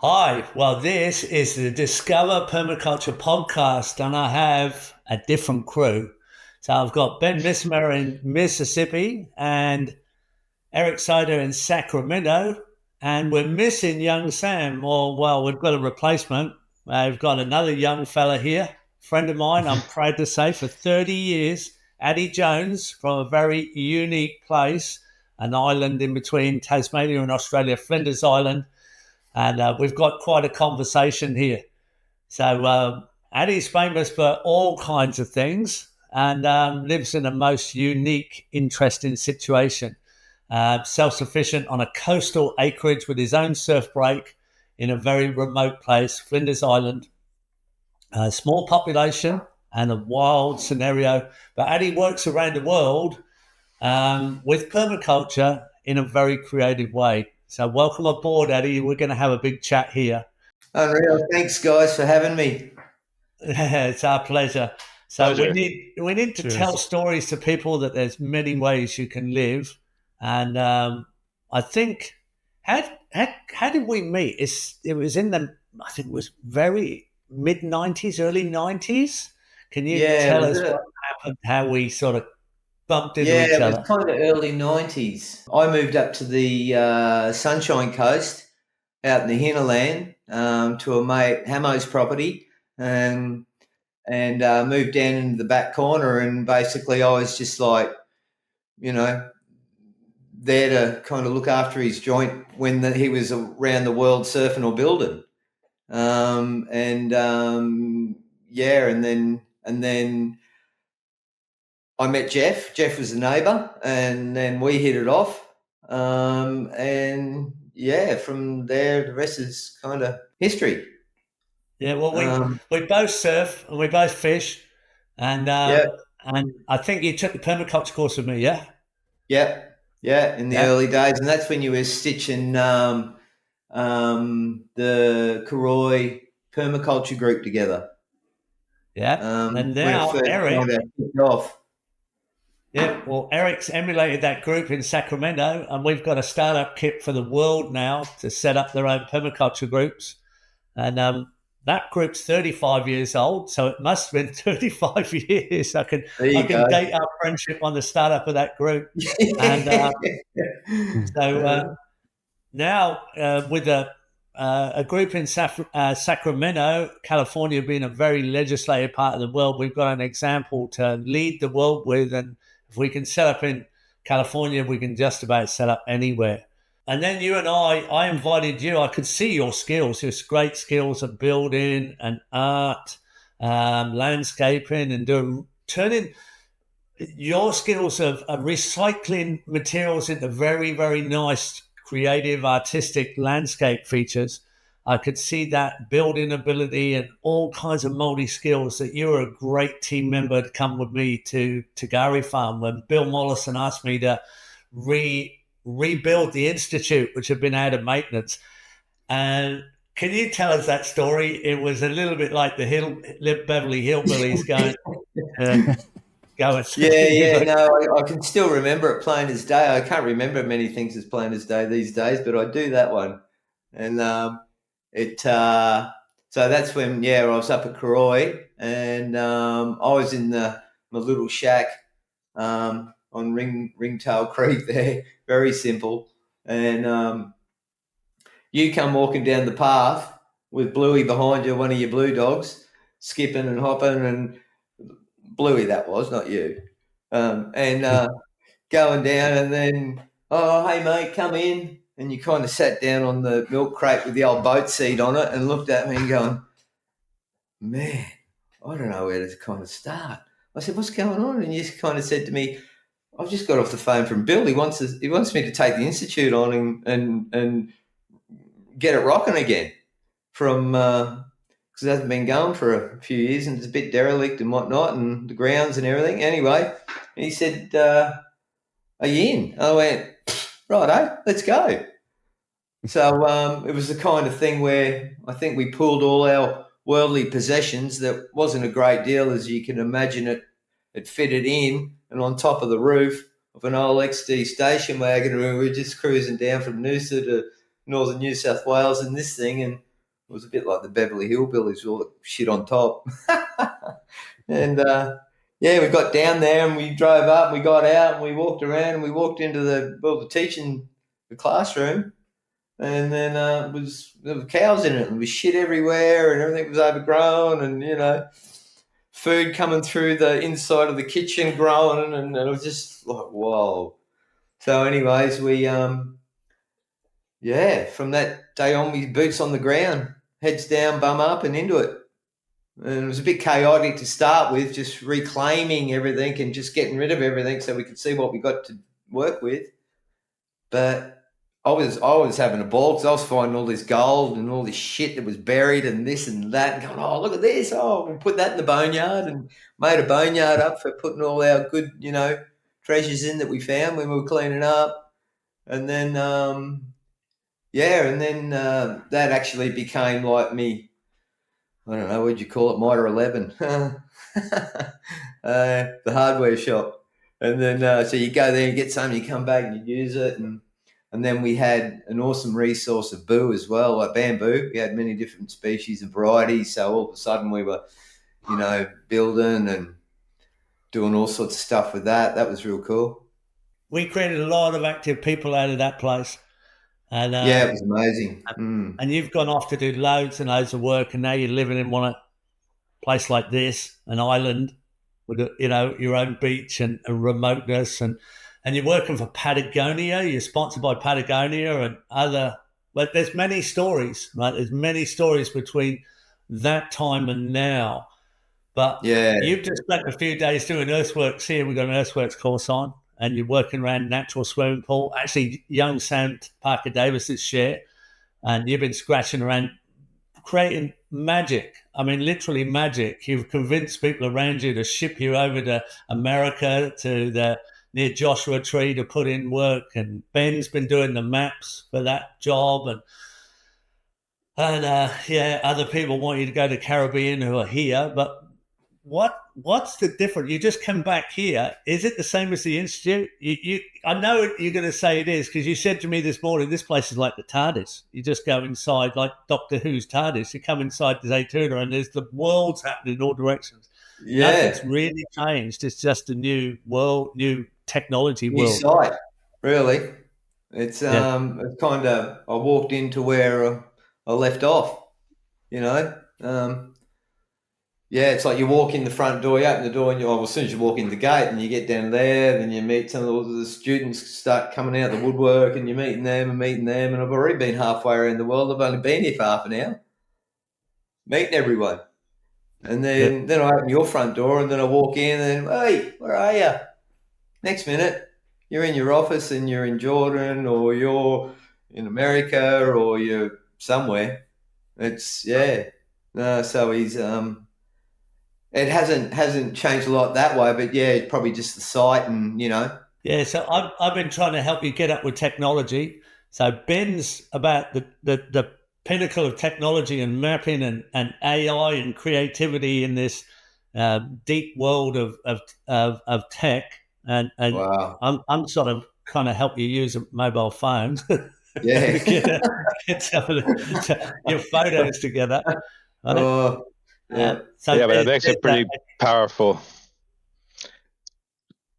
Hi, well, this is the Discover Permaculture podcast, and I have a different crew. So I've got Ben Mismer in Mississippi and Eric Soder in Sacramento, and we're missing young Sam. Or, well, we've got a replacement. We've got another young fella here, friend of mine, I'm proud to say, for 30 years, Addy Jones from a very unique place, an island in between Tasmania and Australia, Flinders Island, and we've got quite a conversation here. So Addie's famous for all kinds of things and lives in a most unique, interesting situation. Self-sufficient on a coastal acreage with his own surf break in a very remote place, Flinders Island. A small population and a wild scenario. But Addie works around the world with permaculture in a very creative way. So welcome aboard, Addy. We're going to have a big chat here. Unreal. Thanks, guys, for having me. It's our pleasure. So Pleasure. we need to tell stories to people that there's many ways you can live, and I think how did we meet? It was in the I think it was very mid 90s, early 90s. Can you Yeah, tell us what happened? How we sort of bumped into each it was other? kind of early 90s. I moved up to the Sunshine Coast out in the hinterland to a mate, Hamo's property, and moved down into the back corner. And basically, I was just like, you know, there to kind of look after his joint when he was around the world surfing or building. Yeah, and then I met Geoff. Geoff was a neighbour, and then we hit it off. And yeah, from there, the rest is kind of history. Yeah, well, Um, we both surf and we both fish, and yeah, I think you took the permaculture course with me, yeah. yeah, yeah, in the Yeah, early days. And that's when you were stitching the Karoi permaculture group together. yeah. And When it now first Eric, kind of kicked off. yeah, well, Eric's emulated that group in Sacramento, and we've got a startup kit for the world now to set up their own permaculture groups. And that group's 35 years old, so it must have been 35 years. There I you can go. date our friendship on the startup of that group. And so now with a group in Sacramento, California, being a very legislated part of the world, we've got an example to lead the world with. And if we can set up in California, we can just about set up anywhere. And then you and I invited you. I could see your skills, your great skills of building and art, landscaping, and turning your skills of recycling materials into very, very nice, creative, artistic landscape features. I could see that building ability and all kinds of multi skills that you were a great team member to come with me to Gary Farm when Bill Mollison asked me to rebuild the institute, which had been out of maintenance. And can you tell us that story? It was a little bit like the Beverly Hillbillies going. Going. Yeah. No, I can still remember it plain as day. I can't remember many things as plain as day these days, but I do that one. And it so that's when I was up at Karoi, and I was in my little shack on Ringtail Creek there, very simple. And you come walking down the path with Bluey behind you, one of your blue dogs, skipping and hopping, and Bluey that was, not you. And going down, and then, oh, hey, mate, come in. And you kind of sat down on the milk crate with the old boat seat on it and looked at me and going, man, I don't know where to kind of start. I said, what's going on? And you just kind of said to me, I've just got off the phone from Bill. He wants me to take the institute on and get it rocking again from because it hasn't been going for a few years and it's a bit derelict and whatnot and the grounds and everything. Anyway, and he said, are you in? I went, righto, let's go. So it was the kind of thing where I think we pulled all our worldly possessions that wasn't a great deal, as you can imagine it. It fitted in and on top of the roof of an old XD station wagon, and we were just cruising down from Noosa to northern New South Wales in this thing, and It was a bit like the Beverly Hillbillies, all the shit on top. And we got down there and we drove up and we got out and we walked around and we walked into the teaching the classroom, and then there were cows in it and there was shit everywhere and everything was overgrown, and food coming through the inside of the kitchen growing, and it was just like, whoa. So anyways, we from that day on, we boots on the ground, heads down, bum up and into it. And it was a bit chaotic to start with, just reclaiming everything and just getting rid of everything so we could see what we got to work with. But I was having a ball because I was finding all this gold and all this shit that was buried and this and that, and going, oh, look at this. Oh, we put that in the boneyard and made a boneyard up for putting all our good, treasures in that we found when we were cleaning up. And then, that actually became like me. I don't know, what'd you call it? Mitre 11. The hardware shop. And then, so you go there, you get something, you come back and you use it. And then we had an awesome resource of boo as well, like bamboo. We had many different species and varieties. So all of a sudden we were, building and doing all sorts of stuff with that. That was real cool. We created a lot of active people out of that place. And it was amazing. And you've gone off to do loads and loads of work, and now you're living in a place like this, an island with your own beach and remoteness, and you're working for Patagonia. You're sponsored by Patagonia and other. But there's many stories, right? There's many stories between that time and now. But you've just spent a few days doing earthworks here. We've got an earthworks course on. And you're working around natural swimming pool. Actually, young Sam Parker Davis's share, and you've been scratching around creating magic. I mean, literally magic. You've convinced people around you to ship you over to America, to near Joshua Tree to put in work. And Ben's been doing the maps for that job. And other people want you to go to the Caribbean who are here, but what's the difference? You just come back here. Is it the same as the Institute? I know you're going to say it is, because you said to me this morning, this place is like the TARDIS. You just go inside like Doctor Who's TARDIS. You come inside the Zaytuna and there's the world's happening in all directions. Yeah. Nothing's really changed. It's just a new world, new technology new world. Site, really. It's it's kind of, I walked into where I left off, it's like you walk in the front door, you open the door, and as soon as you walk in the gate and you get down there, then you meet some of the students start coming out of the woodwork and you're meeting them. And I've already been halfway around the world. I've only been here for half an hour, meeting everyone. And then I open your front door and then I walk in and, hey, where are you? Next minute, you're in your office and you're in Jordan or you're in America or you're somewhere. It's, so he's... It hasn't changed a lot that way, but it's probably just the site and, Yeah, so I've been trying to help you get up with technology. So Ben's about the pinnacle of technology and mapping and AI and creativity in this deep world of tech. And wow. I'm sort of kind of help you use a mobile phone. Yeah. get some of your photos together. Right? But it makes it pretty powerful.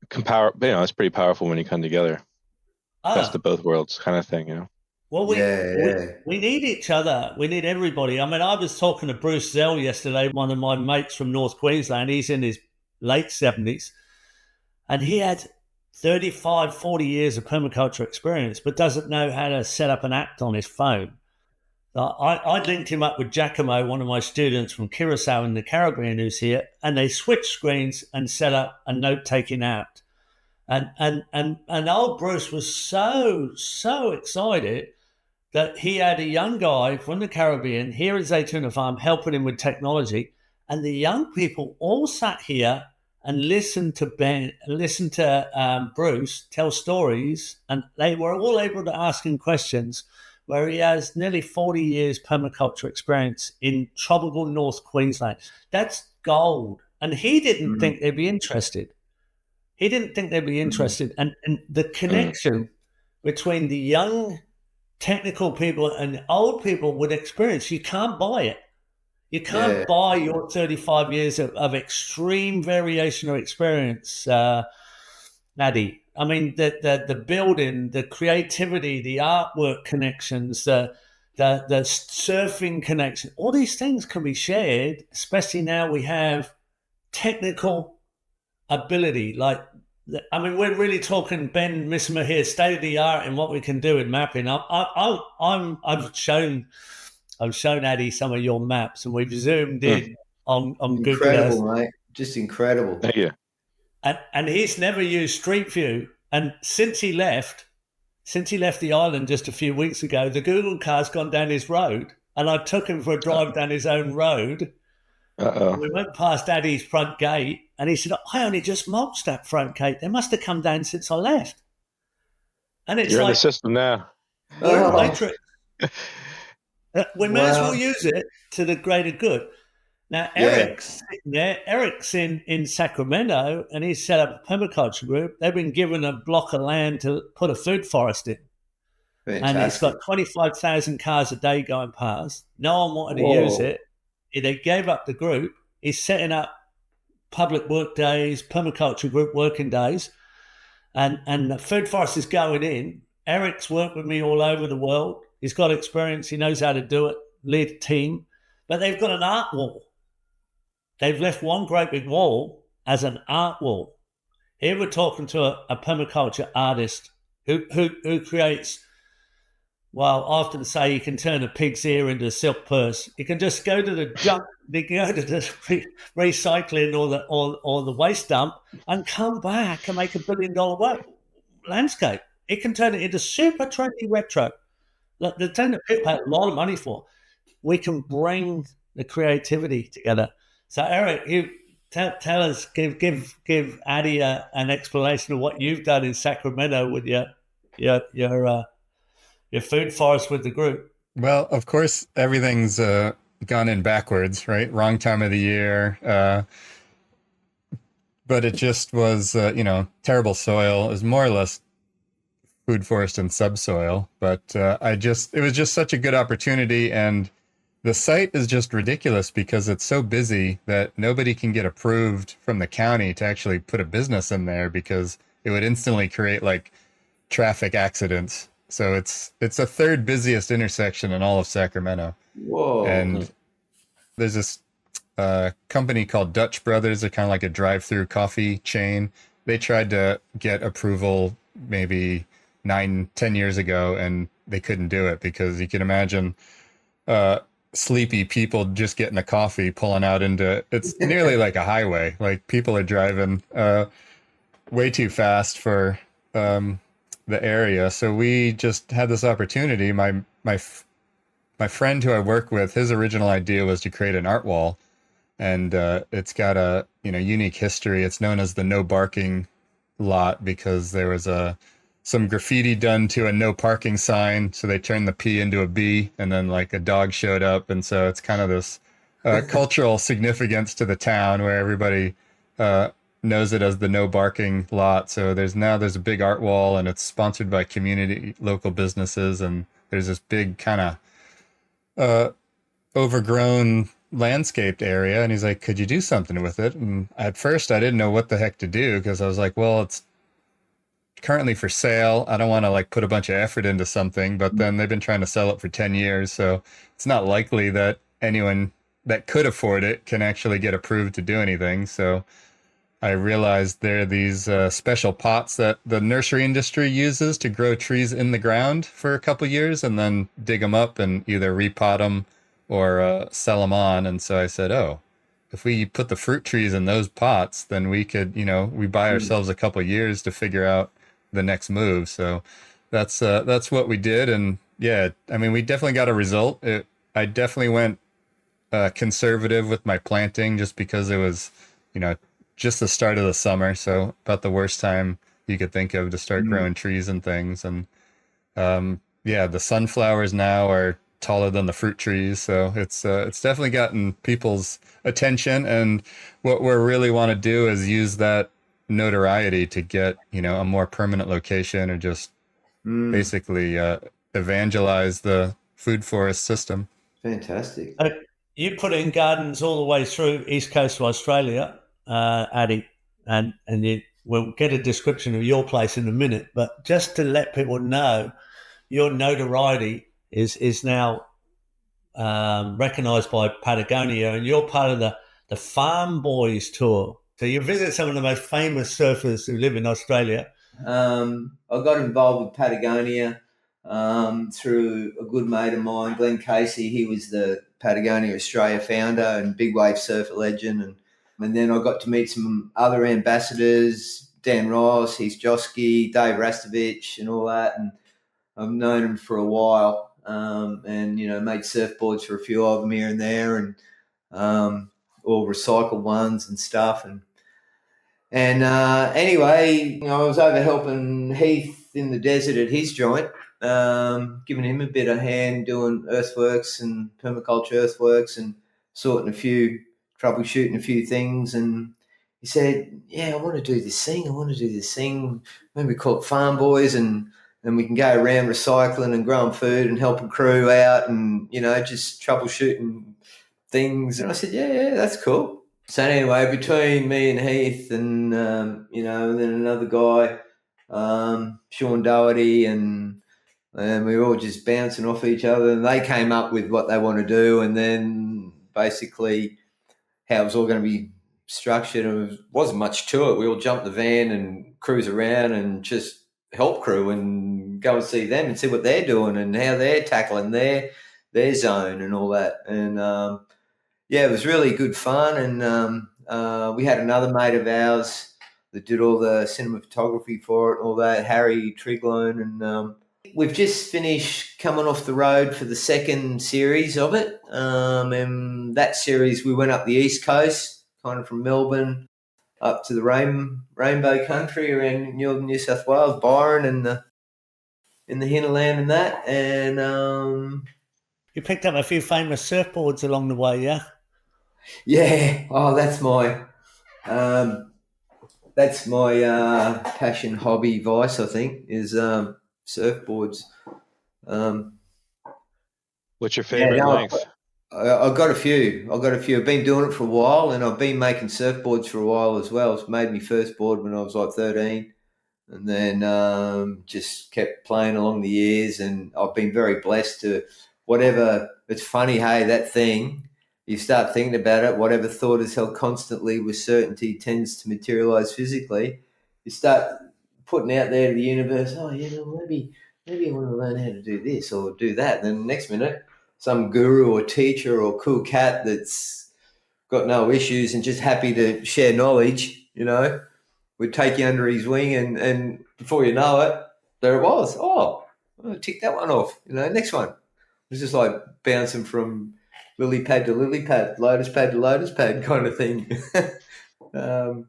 It's pretty powerful when you come together. Best of both worlds, kind of thing, Well, we need each other. We need everybody. I mean, I was talking to Bruce Zell yesterday, one of my mates from North Queensland. He's in his late 70s, and he had 35, 40 years of permaculture experience, but doesn't know how to set up an app on his phone. I linked him up with Giacomo, one of my students from Curacao in the Caribbean who's here, and they switched screens and set up a note-taking app. And old Bruce was so excited that he had a young guy from the Caribbean here at Zaytuna Farm helping him with technology. And the young people all sat here and listened to Bruce tell stories, and they were all able to ask him questions, where he has nearly 40 years permaculture experience in tropical North Queensland. That's gold. And he didn't think they'd be interested. And the connection between the young technical people and old people with experience. You can't buy it. You can't buy your 35 years of extreme variation of experience, Addy. I mean, the building, the creativity, the artwork connections, the surfing connection, all these things can be shared, especially now we have technical ability. Like, I mean, we're really talking, Ben Missimer here, state of the art in what we can do in mapping. I've shown Addy some of your maps, and we've zoomed in on Google Earth. Incredible, mate. Just incredible. Thank you. And he's never used Street View. And since he left the island just a few weeks ago, the Google car's gone down his road, and I took him for a drive down his own road. We went past Addy's front gate, and he said, I only just mulched that front gate. They must have come down since I left. And it's You're like, in the system now. We're in the matrix. We may as well use it to the greater good. Now, Eric's in Sacramento, and he's set up a permaculture group. They've been given a block of land to put a food forest in. Fantastic. And it's got 25,000 cars a day going past. No one wanted to use it. They gave up the group. He's setting up public work days, permaculture group working days, and the food forest is going in. Eric's worked with me all over the world. He's got experience. He knows how to do it, lead a team. But they've got an art wall. They've left one great big wall as an art wall. Here we're talking to a permaculture artist who creates, well, I often say you can turn a pig's ear into a silk purse. You can just go to the junk, you can go to the recycling or the waste dump and come back and make $1 billion landscape. It can turn it into super trendy retro. Look, the thing that people pay a lot of money for. We can bring the creativity together. So, Eric, you tell us, give Addy an explanation of what you've done in Sacramento with your food forest with the group. Well, of course, everything's gone in backwards, right? Wrong time of the year. But it just was, terrible soil. It was more or less food forest and subsoil. But it was just such a good opportunity. And the site is just ridiculous because it's so busy that nobody can get approved from the county to actually put a business in there because it would instantly create like traffic accidents. So it's the third busiest intersection in all of Sacramento. Whoa. And there's this company called Dutch Brothers. They're kind of like a drive-through coffee chain. They tried to get approval maybe 9-10 years ago, and they couldn't do it because you can imagine sleepy people just getting a coffee pulling out into, it's nearly like a highway. Like people are driving way too fast for the area. So we just had this opportunity. My friend who I work with, his original idea was to create an art wall, and it's got a unique history. It's known as the no barking lot because there was some graffiti done to a no parking sign. So they turned the P into a B, and then like a dog showed up. And so it's kind of this cultural significance to the town where everybody knows it as the no barking lot. So there's a big art wall, and it's sponsored by community, local businesses. And there's this big kind of overgrown landscaped area. And he's like, could you do something with it? And at first I didn't know what the heck to do because I was like, well, it's currently for sale. I don't want to like put a bunch of effort into something, but then they've been trying to sell it for 10 years. So it's not likely that anyone that could afford it can actually get approved to do anything. So I realized there are these special pots that the nursery industry uses to grow trees in the ground for a couple years and then dig them up and either repot them or sell them on. And so I said, oh, if we put the fruit trees in those pots, then we could, we buy ourselves a couple years to figure out the next move. So that's what we did. And yeah, I mean, we definitely got a result. I definitely went conservative with my planting just because it was, just the start of the summer. So about the worst time you could think of to start growing trees and things. And the sunflowers now are taller than the fruit trees. So it's definitely gotten people's attention. And what we really want to do is use that notoriety to get, a more permanent location or just basically evangelize the food forest system. Fantastic. You put in gardens all the way through East Coast of Australia, Addy, and we'll get a description of your place in a minute. But just to let people know, your notoriety is now recognised by Patagonia, and you're part of the Farm Boys tour. So you visit some of the most famous surfers who live in Australia. I got involved with Patagonia through a good mate of mine, Glenn Casey. He was the Patagonia Australia founder and big wave surfer legend. And then I got to meet some other ambassadors, Dan Ross, Heath Josky, Dave Rastovich and all that. And I've known them for a while and, you know, made surfboards for a few of them here and there and all recycled ones and stuff. And anyway, you know, I was over helping Heath in the desert at his joint, giving him a bit of hand doing earthworks and permaculture earthworks and troubleshooting a few things. And he said, yeah, I want to do this thing. Maybe we call it Farm Boys and we can go around recycling and growing food and helping crew out and, you know, just troubleshooting things. And I said, yeah, that's cool. So anyway, between me and Heath and, you know, and then another guy, Sean Doherty, and we were all just bouncing off each other, and they came up with what they want to do, and then basically how it was all going to be structured. And it wasn't much to it. We all jumped the van and cruise around and just help crew and go and see them and see what they're doing and how they're tackling their zone and all that. And yeah, it was really good fun. And we had another mate of ours that did all the cinema photography for it and all that, Harry Triglone. And we've just finished coming off the road for the second series of it. And that series, we went up the East Coast, kind of from Melbourne up to the Rainbow Country around northern New South Wales, Byron and in the hinterland and that. And you picked up a few famous surfboards along the way, yeah? Yeah. Oh, that's my passion, hobby, vice, I think, is surfboards. What's your favorite length? I've got a few. I've been doing it for a while, and I've been making surfboards for a while as well. I made my first board when I was like 13, and then just kept playing along the years. And I've been very blessed to whatever. It's funny, hey, that thing. You start thinking about it. Whatever thought is held constantly with certainty tends to materialize physically. You start putting out there to the universe. Oh, yeah, maybe I want to learn how to do this or do that. And then the next minute, some guru or teacher or cool cat that's got no issues and just happy to share knowledge, you know, would take you under his wing and before you know it, there it was. Oh, I'll tick that one off. You know, next one. It was just like bouncing from lily pad to lily pad, lotus pad to lotus pad kind of thing. So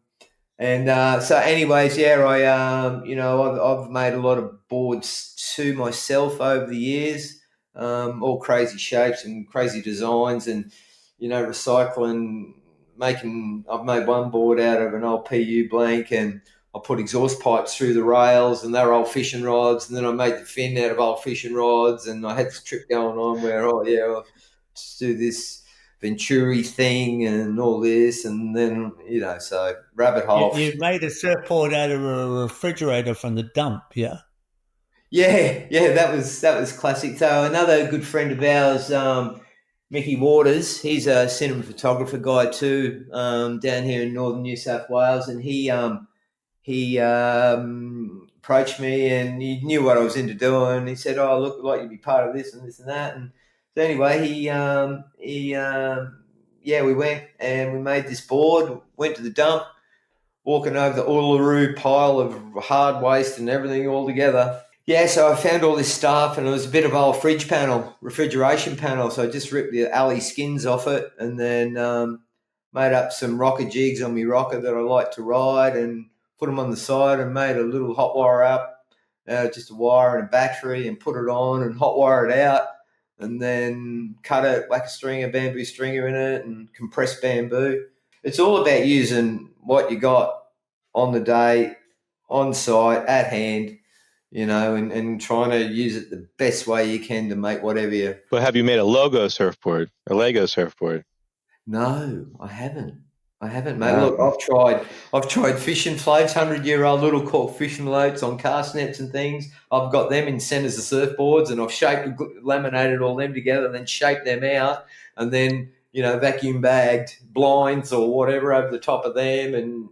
anyways, yeah, I've made a lot of boards to myself over the years. All crazy shapes and crazy designs and, you know, recycling, I've made one board out of an old PU blank and I put exhaust pipes through the rails and they're old fishing rods, and then I made the fin out of old fishing rods, and I had this trip going on where, I'll just do this Venturi thing and all this, and then, you know, so rabbit hole. You made a surfboard out of a refrigerator from the dump, yeah? Yeah, that was classic. So another good friend of ours, Mickey Waters, he's a cinema photographer guy too, down here in northern New South Wales, and he approached me and he knew what I was into doing. He said, "Oh, look, I'd like you to be part of this and this and that." And so anyway, we went and we made this board. Went to the dump, walking over the Uluru pile of hard waste and everything all together. Yeah, so I found all this stuff, and it was a bit of old refrigeration panel. So I just ripped the alley skins off it, and then made up some rocker jigs on my rocker that I like to ride, and put them on the side, and made a little hot wire up, just a wire and a battery, and put it on and hot wire it out, and then cut it, whack a bamboo stringer in it, and compressed bamboo. It's all about using what you got on the day, on site, at hand. and trying to use it the best way you can to make whatever you. But have you made a Lego surfboard, a Lego surfboard? No, I haven't, mate. Look, I've tried fishing floats, 100-year-old little cork fishing floats on cast nets and things. I've got them in centres of surfboards, and I've laminated all them together, and then shaped them out, and then vacuum bagged blinds or whatever over the top of them, and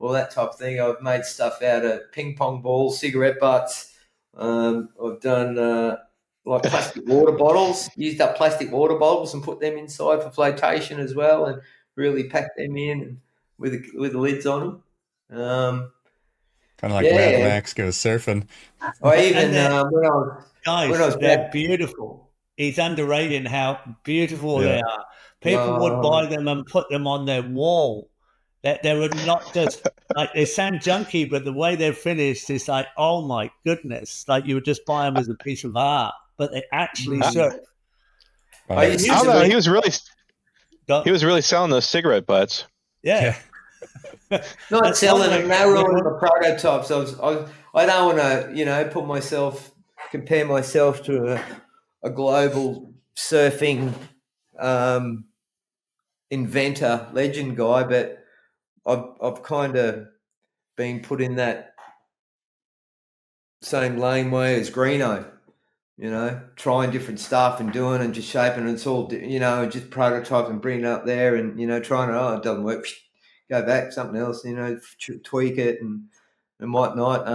all that type of thing. I've made stuff out of ping pong balls, cigarette butts. I've done like plastic water bottles, used up plastic water bottles and put them inside for flotation as well, and really packed them in with the lids on them. Kind of like Mad Max goes surfing. I even they're beautiful. It's underrated how beautiful they are. People would buy them and put them on their wall. That they were not just like, they sound junky, but the way they're finished is like, oh my goodness! Like you would just buy them as a piece of art, but they actually surf. He was really selling those cigarette butts. Yeah. Not selling them. They were all the prototypes. I don't want to compare myself to a global surfing inventor, legend guy, but I've kind of been put in that same lane way as Greeno, trying different stuff and doing and just shaping, and it's all, just prototype and bring it up there and, trying it doesn't work, go back, something else, tweak it and whatnot.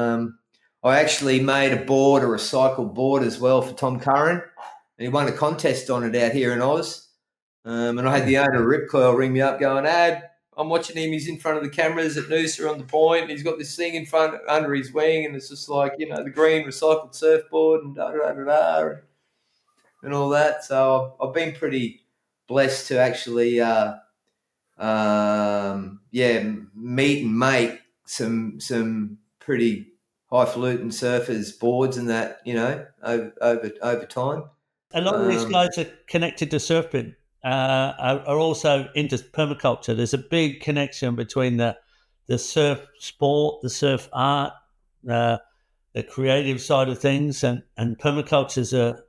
I actually made a recycled board as well for Tom Curran, and he won a contest on it out here in Oz. And I had the owner of Rip Coil ring me up going, Ad, I'm watching him. He's in front of the cameras at Noosa on the point. He's got this thing in front under his wing, and it's just like, the green recycled surfboard and and all that. So I've been pretty blessed to actually, meet and make some pretty highfalutin surfers boards and that, over time. A lot of these guys are connected to surfing. Are also into permaculture. There's a big connection between the surf sport, the surf art, the creative side of things, and permaculture is a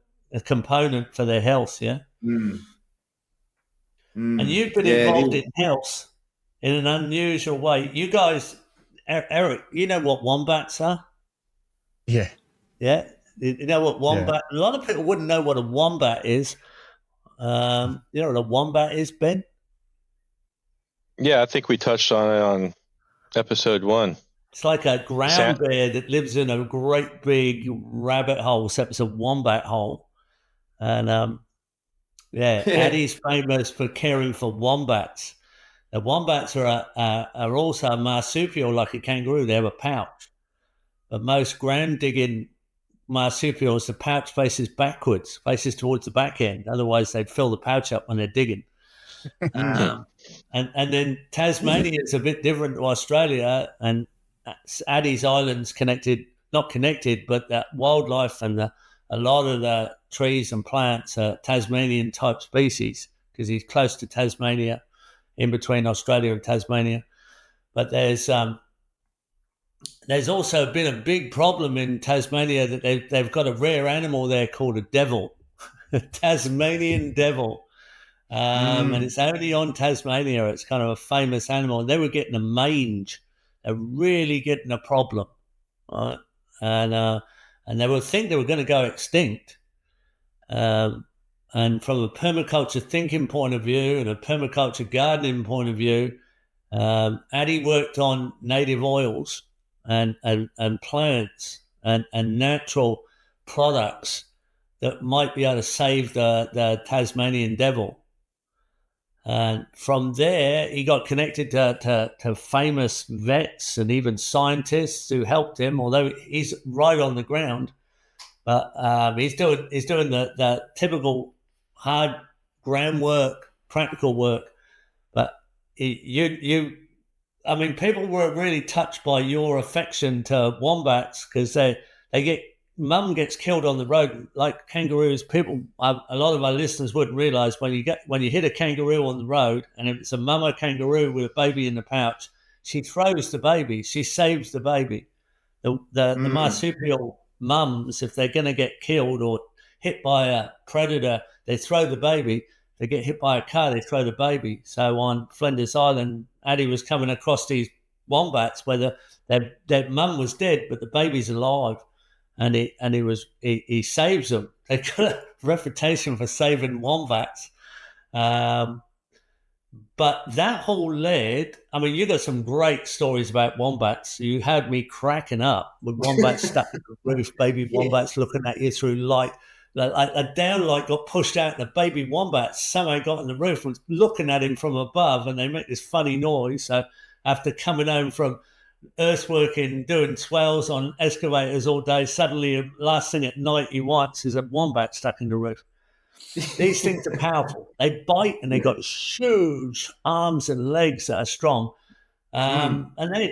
component for their health. Yeah. And you've been involved in health in an unusual way. You guys, Eric, you know what wombats are? Yeah. Yeah. You know what wombat? Yeah. A lot of people wouldn't know what a wombat is. You know what a wombat is, Ben? Yeah, I think we touched on it on episode 1. It's like a ground bear that lives in a great big rabbit hole, except it's a wombat hole. And Addy's famous for caring for wombats. The wombats are also marsupial, like a kangaroo. They have a pouch, but most ground digging marsupials, the pouch faces backwards, faces towards the back end. Otherwise, they'd fill the pouch up when they're digging. And then Tasmania is a bit different to Australia, and Addy's Island's not connected, but that wildlife and a lot of the trees and plants are Tasmanian type species because he's close to Tasmania, in between Australia and Tasmania. But there's also been a big problem in Tasmania that they've got a rare animal there called a devil, a Tasmanian devil. And it's only on Tasmania. It's kind of a famous animal. And they were getting a mange. They're really getting a problem. Right? And they would think they were going to go extinct. And from a permaculture thinking point of view and a permaculture gardening point of view, Addy worked on native oils and plants and natural products that might be able to save the Tasmanian devil. And from there, he got connected to famous vets and even scientists who helped him, although he's right on the ground. But he's doing the typical hard ground work, practical work. But people were really touched by your affection to wombats because mum gets killed on the road like kangaroos. A lot of our listeners wouldn't realise when you hit a kangaroo on the road, and if it's a mama kangaroo with a baby in the pouch, she throws the baby, she saves the baby. The marsupial mums, if they're going to get killed or hit by a predator, they throw the baby. They get hit by a car, they throw the baby. So on Flinders Island, Addy was coming across these wombats where their mum was dead, but the baby's alive, and he saves them. They got a reputation for saving wombats. But that whole led, I mean, you got some great stories about wombats. You had me cracking up with wombats stuck in the roof, baby wombats looking at you through light. A downlight got pushed out, and the baby wombats somehow got on the roof and was looking at him from above, and they make this funny noise. So after coming home from earthworking, doing swells on excavators all day, suddenly the last thing at night he wants is a wombat stuck in the roof. These things are powerful. They bite, and they got huge arms and legs that are strong. And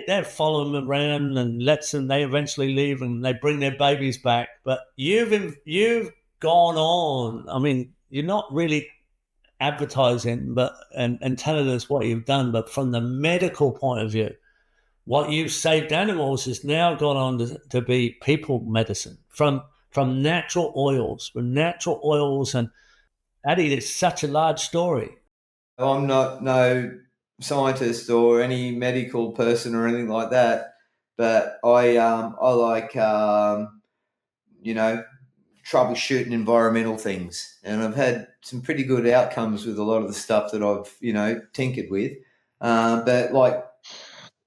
they're following them around and they eventually leave, and they bring their babies back. But you've gone on. I mean, you're not really advertising and telling us what you've done, but from the medical point of view, what you've saved animals has now gone on to be people medicine from natural oils, and Addy, it's such a large story. I'm not no scientist or any medical person or anything like that, but I like troubleshooting environmental things, and I've had some pretty good outcomes with a lot of the stuff that I've tinkered with. But like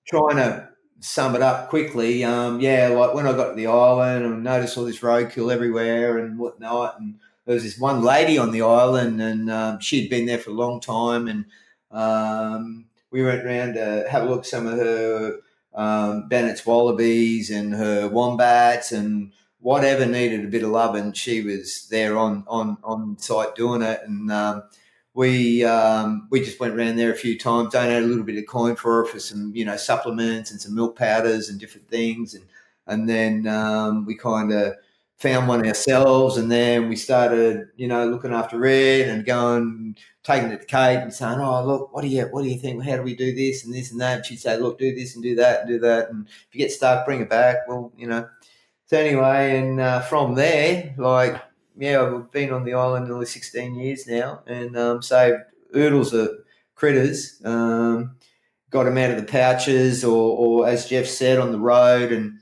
trying to sum it up quickly, like when I got to the island and noticed all this roadkill everywhere and whatnot, and there was this one lady on the island, and she'd been there for a long time, and we went around to have a look at some of her Bennett's wallabies and her wombats and whatever needed a bit of love, and she was there on site doing it. And we just went around there a few times, donated a little bit of coin for some supplements and some milk powders and different things, and then we kind of found one ourselves, and then we started looking after it and taking it to Kate and saying, oh look, what do you think, how do we do this and this and that? And she'd say, look, do this and do that and do that, and if you get stuck, bring it back. Well, so anyway, and from there, I've been on the island nearly 16 years now, and saved oodles of critters, got them out of the pouches, or as Geoff said, on the road. And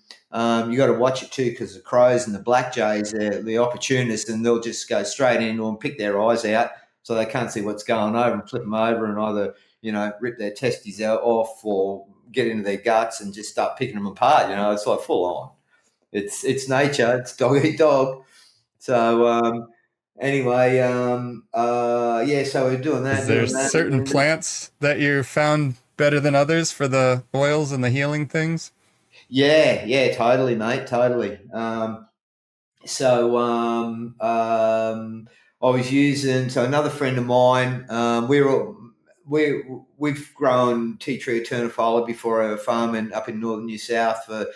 you got to watch it too, because the crows and the blackjays, they're the opportunists, and they'll just go straight in and pick their eyes out so they can't see what's going over, and flip them over and either rip their testes off or get into their guts and just start picking them apart. It's like full on. It's nature. It's dog eat dog. So anyway, so we're doing that. Is there certain plants that you found better than others for the oils and the healing things? Yeah, totally, mate, totally. I was using, so another friend of mine, we've grown tea tree eternifolia before our farm and up in northern New South for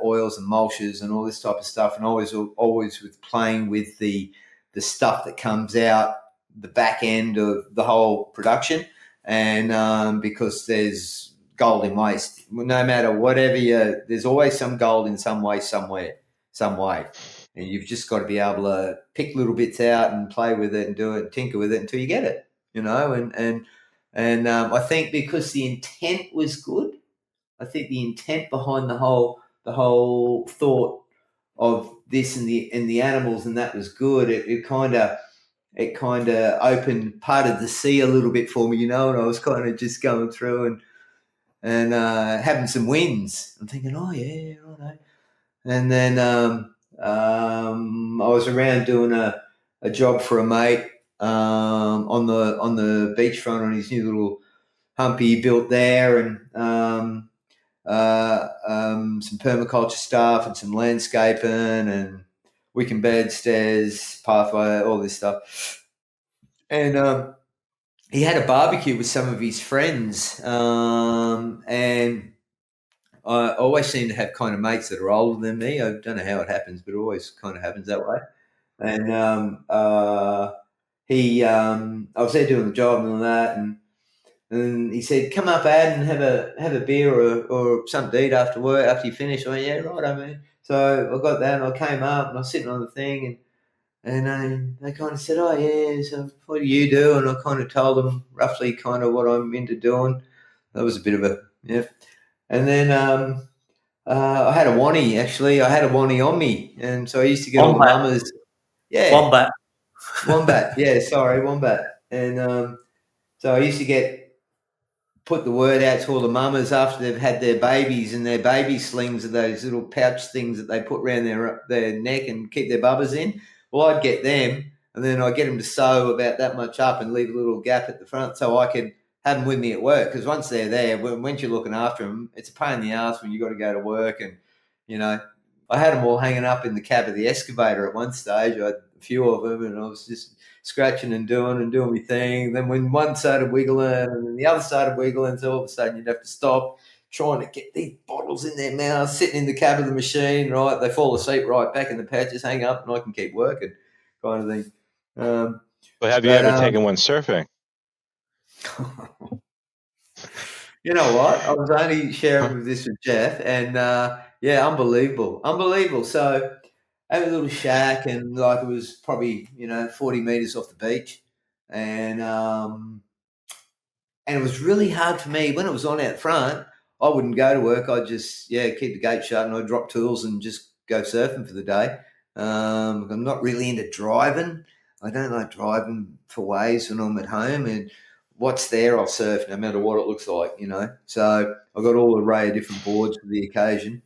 oils and mulches and all this type of stuff, and always with playing with the stuff that comes out the back end of the whole production, and because there's gold in waste. No matter whatever there's always some gold in some way, somewhere, some way. And you've just got to be able to pick little bits out and play with it and do it and tinker with it until you get it, and I think because the intent was good, I think the intent behind the whole thought of this and the animals and that was good. It kind of opened part of the sea a little bit for me, and I was kind of just going through and having some wins. I'm thinking, oh yeah, righto. And then I was around doing a job for a mate on the beachfront on his new little humpy he built there, and some permaculture stuff and some landscaping and weekend bed, stairs, pathway, all this stuff. And he had a barbecue with some of his friends, and I always seem to have kind of mates that are older than me. I don't know how it happens, but it always kind of happens that way. And I was there doing the job and all that, and And he said, "Come up, Ad, and have a beer or something to eat after work, after you finish." I went, "Yeah, right, I mean." So I got that, and I came up, and I was sitting on the thing, and they kind of said, "Oh, yeah, so what do you do?" And I kind of told them roughly kind of what I'm into doing. That was a bit of a, yeah. And then I had a wanny, actually. I had a wanny on me, and so I used to get all the Wombat. mamas. Yeah, Wombat. wombat. Yeah, sorry, wombat. And so I used to put the word out to all the mamas after they've had their babies, and their baby slings are those little pouch things that they put around their neck and keep their bubbas in. Well, I'd get them, and then I'd get them to sew about that much up and leave a little gap at the front so I could have them with me at work, because once they're there, once you're looking after them, it's a pain in the ass when you got to go to work. And, you know, I had them all hanging up in the cab of the excavator at one stage. I had a few of them, and I was just scratching and doing my thing. Then when one started wiggling and then the other started wiggling, so all of a sudden you'd have to stop trying to get these bottles in their mouth, sitting in the cab of the machine, right? They fall asleep right back in the pouches, hang up, and I can keep working, kind of thing. But have you ever taken one surfing? You know what? I was only sharing this with Geoff, and yeah, unbelievable. So I had a little shack, and like it was probably 40 meters off the beach, and it was really hard for me when it was on out front. I wouldn't go to work. I'd just keep the gate shut, and I'd drop tools and just go surfing for the day. I'm not really into driving. I don't like driving for waves when I'm at home, and what's there, I'll surf no matter what it looks like, So I've got all array of different boards for the occasion.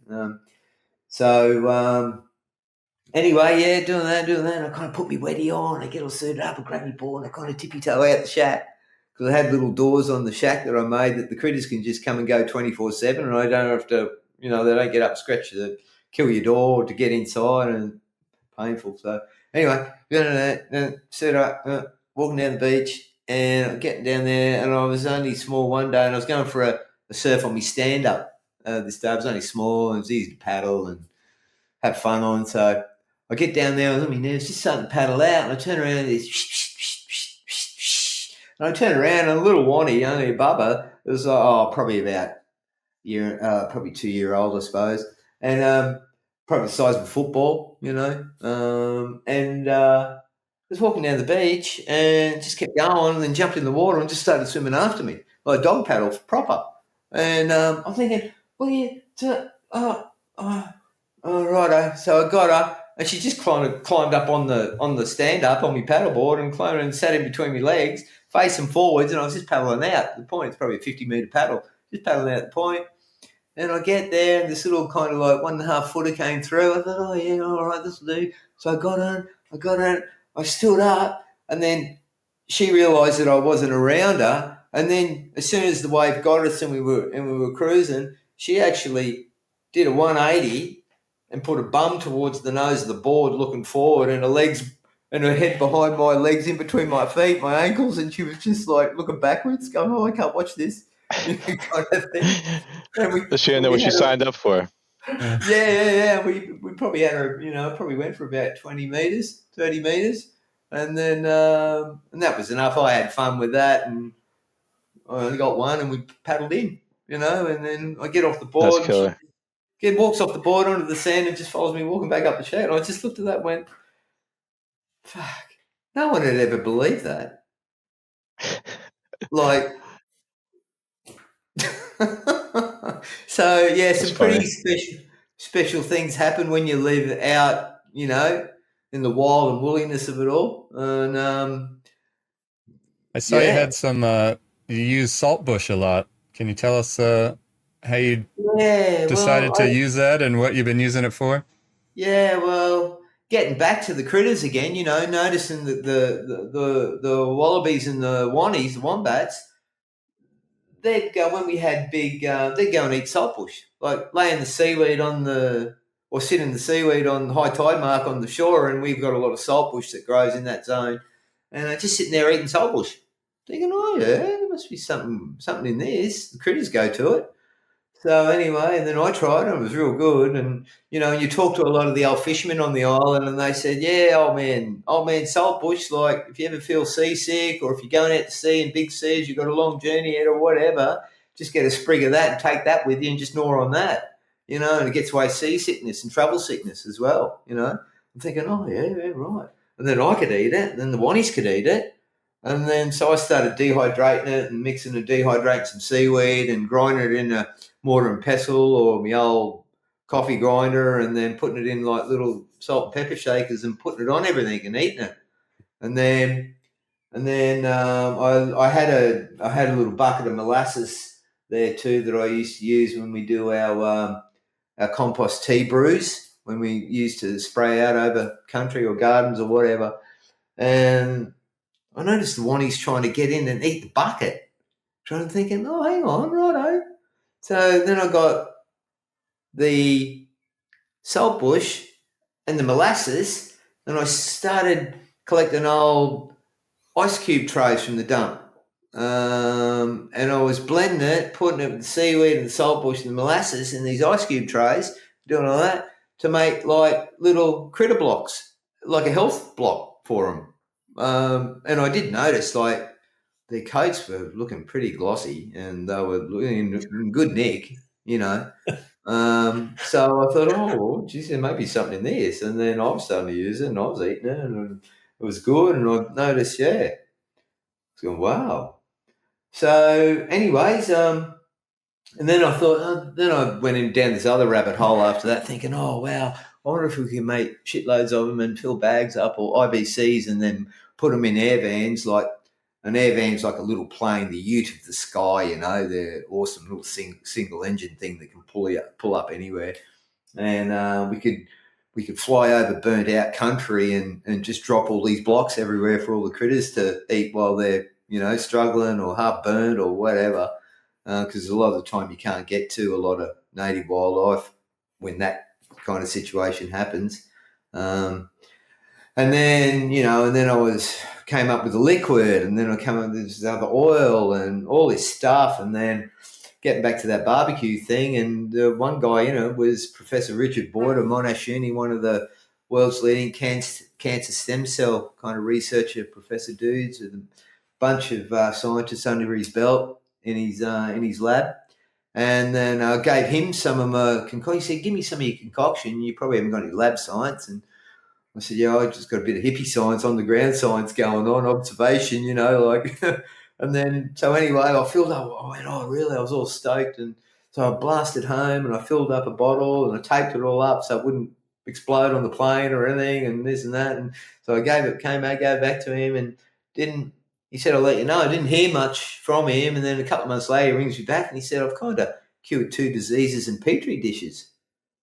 Anyway, yeah, doing that. I kind of put my wetty on. I get all suited up, I grab my board, and I kind of tippy-toe out the shack, because I had little doors on the shack that I made that the critters can just come and go 24/7, and I don't have to, they don't get up, scratch kill your door to get inside, and painful. So anyway, set up, walking down the beach, and I'm getting down there, and I was only small one day, and I was going for a surf on my stand-up this day. I was only small, and it was easy to paddle and have fun on. So I get down there, I was on my nerves, just starting to paddle out, and I turn around, and I turn around, and a little wanny, only a bubba, it was probably about probably 2-year-old, I suppose, and probably the size of a football, and I was walking down the beach and just kept going, and then jumped in the water and just started swimming after me, like dog paddle proper. And I'm thinking, well, righto. So I got her, and she just climbed up on the stand up on my paddleboard and climbed and sat in between my legs, facing forwards, and I was just paddling out. The point, it's probably a 50-meter paddle, just paddling out the point. And I get there, and this little kind of like 1.5 footer came through. I thought, oh yeah, all right, this will do. So I got on, I stood up, and then she realised that I wasn't around her. And then as soon as the wave got us and we were cruising, she actually did a 180 and put a bum towards the nose of the board, looking forward, and her legs and her head behind my legs, in between my feet, my ankles, and she was just like looking backwards, going, "Oh, I can't watch this." Kind of thing. Does she know what she signed up for? Yeah. We probably had her, probably went for about 20 meters, 30 meters. And then, and that was enough. I had fun with that, and I only got one, and we paddled in, and then I get off the board. That's killer. She walks off the board onto the sand and just follows me walking back up the shack. And I just looked at that and went, fuck, no one had ever believed that. Like, so yeah, some pretty special things happen when you leave it out, in the wild and woolliness of it all. And I saw you had some. You use saltbush a lot. Can you tell us how you decided to use that and what you've been using it for? Yeah, well, getting back to the critters again, noticing that the wallabies and the wannies, the wombats, they'd go when we had big. They'd go and eat saltbush, like lay in the seaweed or sit in the seaweed on the high tide mark on the shore, and we've got a lot of saltbush that grows in that zone, and just sitting there eating saltbush, thinking, oh yeah, there must be something in this. The critters go to it, So anyway, and then I tried it. It was real good. And, you know, you talk to a lot of the old fishermen on the island and they said, yeah, old man, saltbush, like if you ever feel seasick or if you're going out to sea in big seas, you've got a long journey ahead or whatever, just get a sprig of that and take that with you and just gnaw on that, you know, and it gets away seasickness and travel sickness as well, you know. I'm thinking, oh, yeah, right. And then I could eat it and then the wannies could eat it. And then so I started dehydrating it and mixing and dehydrating some seaweed and grinding it in a mortar and pestle or my old coffee grinder and then putting it in like little salt and pepper shakers and putting it on everything and eating it. And then I had a little bucket of molasses there too that I used to use when we do our compost tea brews, when we used to spray out over country or gardens or whatever. And I noticed the wannies trying to get in and eat the bucket. Trying to thinking, oh, hang on, righto. So then I got the saltbush and the molasses, and I started collecting old ice cube trays from the dump. And I was blending it, putting it with the seaweed and the saltbush and the molasses in these ice cube trays, doing all that to make like little critter blocks, like a health block for them. And I did notice like their coats were looking pretty glossy and they were looking in good nick, you know. So I thought, oh, geez, there may be something in this. And then I was starting to use it and I was eating it and it was good. And I noticed, yeah, I was going, wow. So anyways, and then I thought, then I went in down this other rabbit hole after that thinking, oh, wow, I wonder if we can make shitloads of them and fill bags up or IBCs and then put them in air vans. Like an air van's like a little plane, the ute of the sky, you know, they're awesome little single engine thing that can pull up anywhere. And we could fly over burnt out country and just drop all these blocks everywhere for all the critters to eat while they're, you know, struggling or half burnt or whatever. Because a lot of the time you can't get to a lot of native wildlife when that kind of situation happens. And then, you know, and then came up with the liquid and then I came up with this other oil and all this stuff. And then getting back to that barbecue thing, and one guy, you know, was Professor Richard Boyd of Monash Uni, one of the world's leading cancer stem cell kind of researcher, professor dudes with a bunch of scientists under his belt in his lab. And then I gave him some of my concoction. He said, give me some of your concoction. You probably haven't got any lab science. And I said, yeah, I just got a bit of hippie science, on the ground science going on, observation, you know, like. And then, so anyway, I filled up. I went, oh, really? I was all stoked. And so I blasted home and I filled up a bottle and I taped it all up so it wouldn't explode on the plane or anything and this and that. And so I gave back to him and he said, I'll let you know. I didn't hear much from him. And then a couple of months later, he rings me back and he said, I've kind of cured 2 diseases in Petri dishes.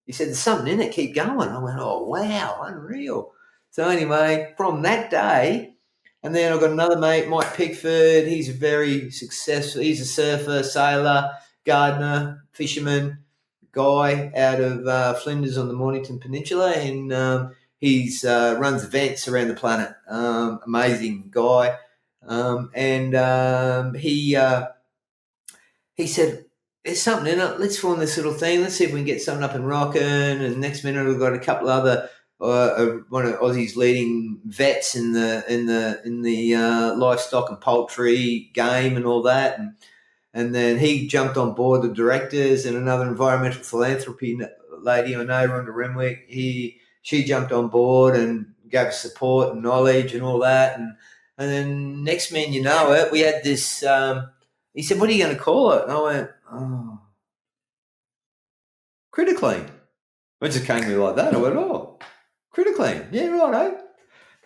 He said, there's something in it, keep going. I went, oh, wow, unreal. So anyway, from that day, and then I've got another mate, Mike Pickford. He's very successful. He's a surfer, sailor, gardener, fisherman guy out of Flinders on the Mornington Peninsula. And he's runs events around the planet. Amazing guy. He said, there's something in it. Let's form this little thing. Let's see if we can get something up and rocking. And next minute, we've got a couple other one of Aussie's leading vets in the livestock and poultry game and all that. And then he jumped on board, the directors, and another environmental philanthropy lady I know, Rhonda Renwick. She jumped on board and gave us support and knowledge and all that. And then next man you know it, we had this. He said, what are you going to call it? And I went, oh, Critter Clean. It just came to me like that. I went, oh, Critter Clean. Yeah, right,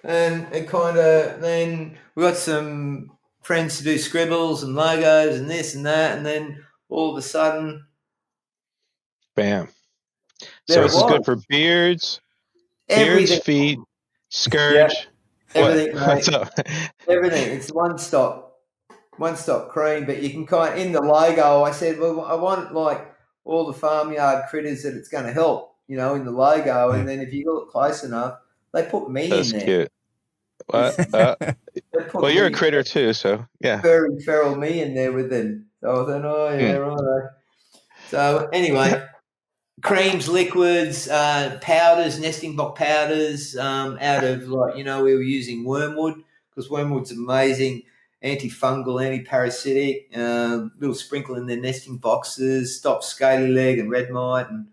And it kind of, then we got some friends to do scribbles and logos and this and that. And then all of a sudden. Bam. So this is good for beards, feet, scourge. Yeah, everything, What's up? Everything. It's one stop cream, but you can in the logo, I said, well, I want like all the farmyard critters that it's going to help, you know, in the logo. And then if you look close enough, they put me in there. That's cute. Well, you're a critter too, so yeah. Very feral me in there with them. So I thought, oh, yeah, right. So anyway, creams, liquids, powders, nesting box powders, out of we were using wormwood because wormwood's amazing, antifungal, anti-parasitic, little sprinkle in their nesting boxes, stops scaly leg and red mite, and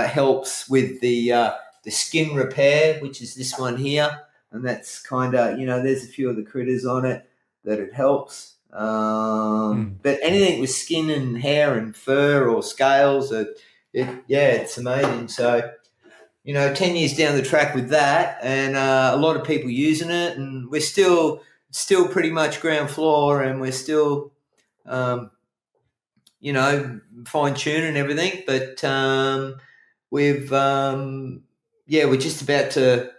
helps with the skin repair, which is this one here. And that's kind of, there's a few of the critters on it that it helps. But anything with skin and hair and fur or scales, it's amazing. So, 10 years down the track with that, and a lot of people using it, and we're still pretty much ground floor, and we're still, fine tuning everything. But we're just about to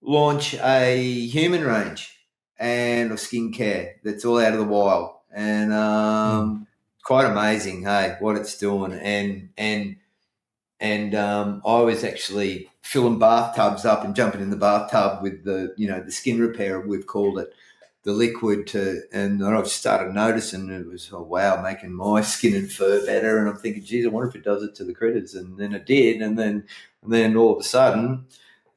launch a human range and of skincare that's all out of the wild, and quite amazing, hey, what it's doing. And I was actually filling bathtubs up and jumping in the bathtub with the the skin repair, we've called it, the liquid, and then I've started noticing it was, oh wow, making my skin and fur better. And I'm thinking, geez, I wonder if it does it to the critters. And then it did, and then all of a sudden,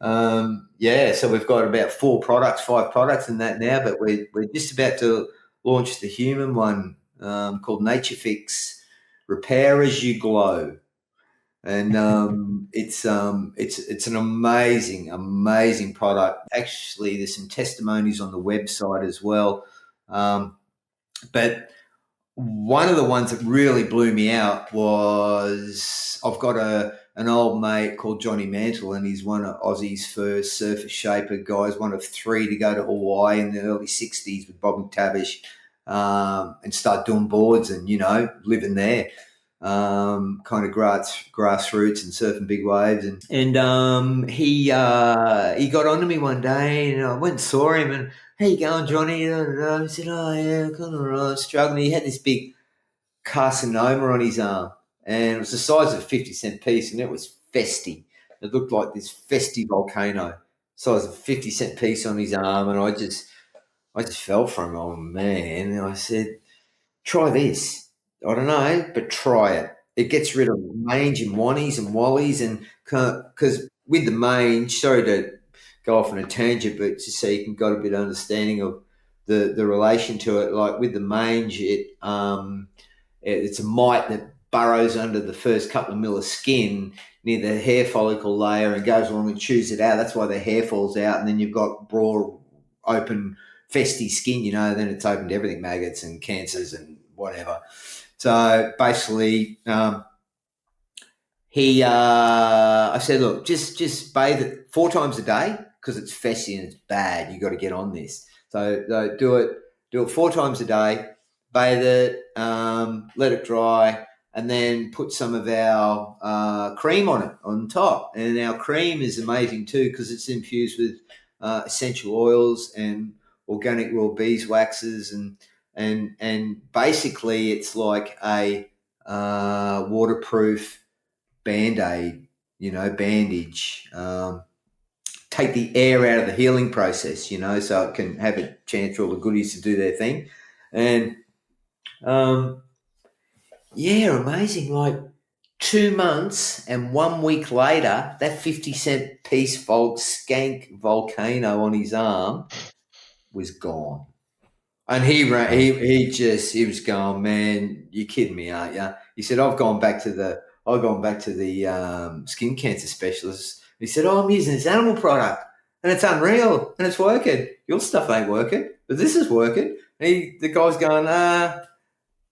so we've got about 5 products in that now, but we're just about to launch the human one, called Nature Fix Repair as You Glow. And it's an amazing product. Actually, there's some testimonies on the website as well. But one of the ones that really blew me out was, I've got an old mate called Johnny Mantle, and he's one of Aussie's first surface shaper guys, one of 3 to go to Hawaii in the early 60s with Bob McTavish, and start doing boards and, living there. Kind of grassroots and surfing big waves, and he got onto me one day, and I went and saw him, and how you going, Johnny? He said, oh yeah, kind of struggling. He had this big carcinoma on his arm, and it was the size of a 50-cent piece, and it was festy. It looked like this festy volcano, size of a 50-cent piece on his arm, and I just fell for him. Oh man! And I said, try this. I don't know, but try it. It gets rid of mange and wannies and wallies, and because with the mange, sorry to go off on a tangent, but just so you can got a bit of understanding of the relation to it. Like with the mange, it's a mite that burrows under the first couple of mil of skin near the hair follicle layer and goes along and chews it out. That's why the hair falls out, and then you've got broad, open, festy skin. Then it's open to everything, maggots and cancers and whatever. So basically, I said, look, just bathe it 4 times a day because it's festy and it's bad. You got to get on this. So do it 4 times a day, bathe it, let it dry, and then put some of our cream on it on top. And our cream is amazing too because it's infused with essential oils and organic raw beeswaxes, and basically it's like a waterproof Band-Aid, bandage. Take the air out of the healing process, so it can have a chance for all the goodies to do their thing. And amazing. Like 2 months and 1 week later, that 50-cent piece skank volcano on his arm was gone. And he was going, man, you're kidding me, aren't you? He said, I've gone back to the skin cancer specialist. He said, oh, I'm using this animal product and it's unreal and it's working. Your stuff ain't working, but this is working. And the guy's going, well,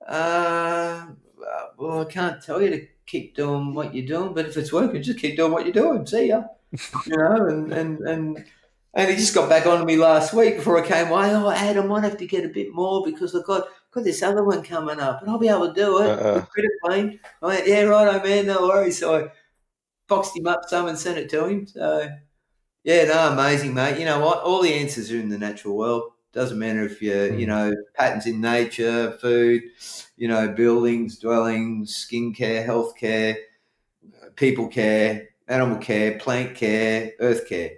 I can't tell you to keep doing what you're doing, but if it's working, just keep doing what you're doing. See ya. And he just got back on to me last week before I came away. Oh, Ad, I might have to get a bit more because I've got this other one coming up, but I'll be able to do it. Credit claim. I went, yeah, righto, man, no worries. So I boxed him up some and sent it to him. So, yeah, no, amazing, mate. You know what? All the answers are in the natural world. Doesn't matter if you're, patterns in nature, food, buildings, dwellings, skincare, healthcare, people care, animal care, plant care, earth care.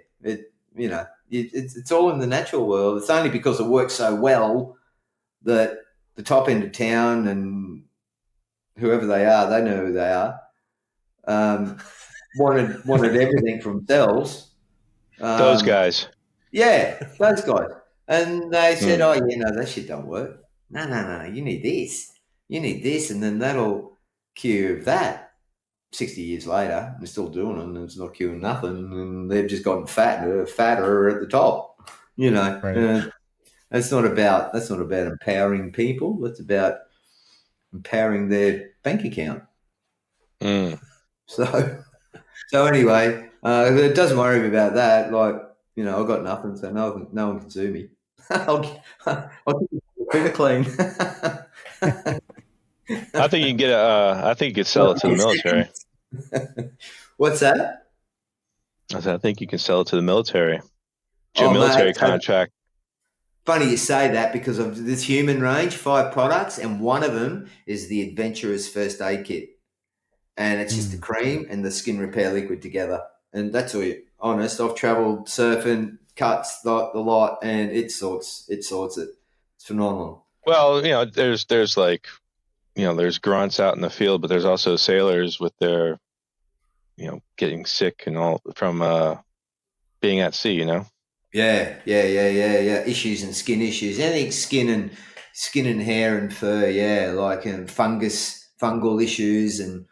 It's all in the natural world. It's only because it works so well that the top end of town and whoever they are, they know who they are. Wanted everything from themselves. Those guys. Yeah, those guys. And they said, oh, that shit don't work. No, you need this. You need this, and then that'll cure that. 60 years later, they're still doing it, and it's not curing nothing, and they've just gotten fatter at the top. Right. That's not about empowering people. That's about empowering their bank account. So anyway, it doesn't worry me about that. Like, I've got nothing, so no one can sue me. I'll keep the printer clean. I think you can get I think you could sell it to the military. What's that? I think you can sell it to the military. Military contract. Funny you say that, because of this human range, 5 products, and one of them is the Adventurer's First Aid Kit. And it's just the cream and the skin repair liquid together. And that's all you honest. I've travelled surfing, cuts, the lot, and it sorts it. It's phenomenal. Well, there's like, there's grunts out in the field, but there's also sailors with their, getting sick and all from being at sea, Yeah. Issues and skin issues. Anything skin and hair and fur, like fungal issues, and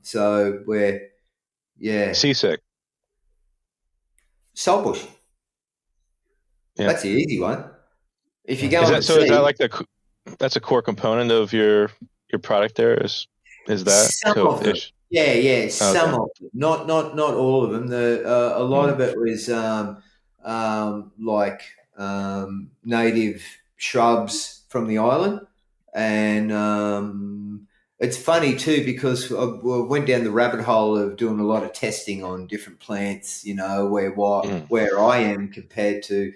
so we're seasick. Saltbush. Yeah. That's the easy one. If you go is on that so? Is that like that's a core component of your product? There is that some of them. Yeah, some of them. Not all of them. A lot of it was like native shrubs from the island, and it's funny too, because I went down the rabbit hole of doing a lot of testing on different plants. Where I am compared to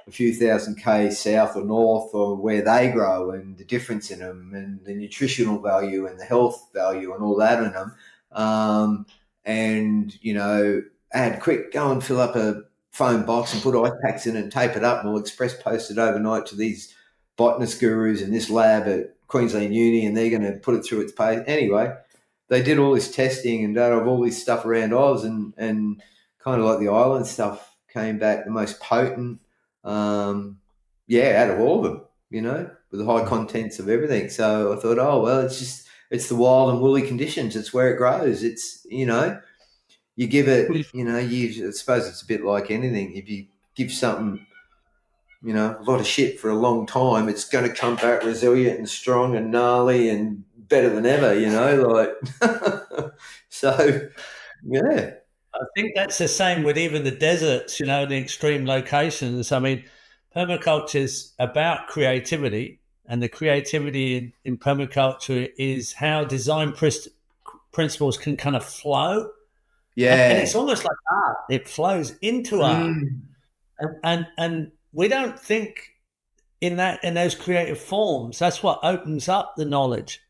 a few thousand k's south or north, or where they grow, and the difference in them, and the nutritional value and the health value and all that in them. I had quick go and fill up a foam box and put ice packs in it and tape it up, and we'll express post it overnight to these botanist gurus in this lab at Queensland Uni, and they're going to put it through its pace. Anyway, they did all this testing and data of all this stuff around Oz, and kind of like the island stuff came back the most potent, out of all of them, with the high contents of everything. So I thought, oh, well, it's the wild and woolly conditions. It's where it grows. It's, you give it, I suppose it's a bit like anything. If you give something, a lot of shit for a long time, it's going to come back resilient and strong and gnarly and better than ever, so, yeah. I think that's the same with even the deserts, the extreme locations. I mean, permaculture is about creativity, and the creativity in permaculture is how design principles can kind of flow. Yeah. And it's almost like art. It flows into art. And we don't think in those creative forms. That's what opens up the knowledge.